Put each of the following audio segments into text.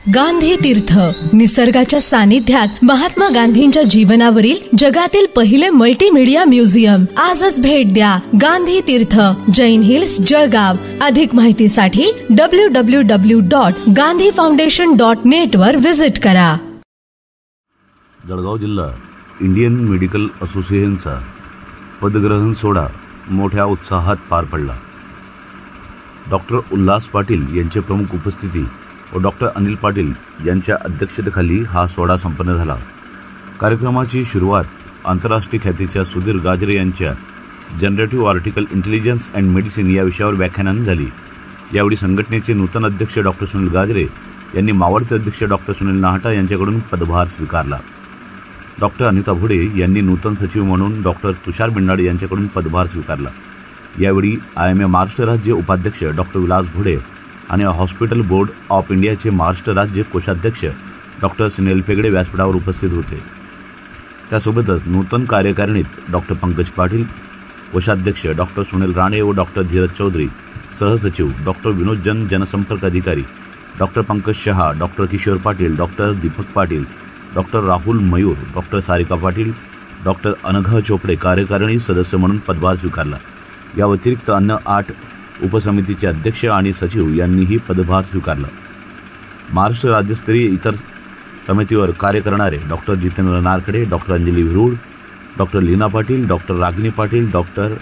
गांधी तीर्थ, निसर्गाच्या सानिध्यात महात्मा गांधींच्या जीवनावरील जगातील पहिले मल्टीमीडिया म्युझियम. आजच भेट द्या. गांधी तीर्थ, जैन हिल्स, जळगाव. अधिक माहितीसाठी www.gandhifoundation.net वर विजिट करा. जळगाव जिल्हा इंडियन मेडिकल असोसिएशनचा पदग्रहण सोहळा मोठ्या उत्साहात पार पडला. डॉक्टर उल्हास पाटील यांचे प्रमुख उपस्थिती व डॉक्टर अनिल पाटील यांच्या अध्यक्षतेखाली हा सोहळा संपन्न झाला. कार्यक्रमाची सुरुवात आंतरराष्ट्रीय ख्यातीच्या सुधीर गाजरे यांच्या generative article intelligence and medicine या विषयावर व्याख्यानाने झाली. यावेळी संघटनेचे नूतन अध्यक्ष डॉक्टर सुनील गाजरे यांनी मावळते अध्यक्ष डॉक्टर सुनील नाहटा यांच्याकडून पदभार स्वीकारला. डॉक्टर अनिता भुडे यांनी नूतन सचिव म्हणून डॉक्टर तुषार बिंडाड यांच्याकडून पदभार स्वीकारला. यावेळी IMA महाराष्ट्र राज्य उपाध्यक्ष डॉक्टर विलास भुडे आणि हॉस्पिटल बोर्ड ऑफ इंडियाचे महाराष्ट्र राज्य कोषाध्यक्ष डॉक्टर सुनील फेगडे व्यासपीठावर उपस्थित होते. त्यासोबतच नूतन कार्यकारिणीत डॉक्टर पंकज पाटील, कोषाध्यक्ष डॉक्टर सुनील राणे व डॉक्टर धीरज चौधरी, सहसचिव डॉक्टर विनोद जन, जनसंपर्क अधिकारी doctor Pankaj Shah, doctor Kishor Patil, doctor Deepak Patil, doctor Rahul Mayur, doctor Sarika Patil, doctor Anagha Chopde कार्यकारिणी सदस्य म्हणून पदभार स्वीकारला. या व्यतिरिक्त अन्य 8 उपसमितीचे अध्यक्ष आणि सचिव यांनीही पदभार स्वीकारला. महाराष्ट्र राज्यस्तरीय इतर समितीवर कार्य करणारे doctor Jitendra Narkhede, doctor Anjali Virud, doctor Leena Patil, doctor Ragini Patil, doctor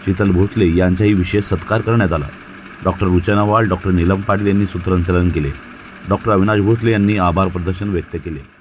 Sheetal Bhosale यांचाही विशेष सत्कार करण्यात आला. डॉक्टर रुचना वाल, डॉक्टर नीलम पाटील यांनी सूत्रसंचालन केले. डॉक्टर अविनाश भोसले यांनी आभार प्रदर्शन व्यक्त केले.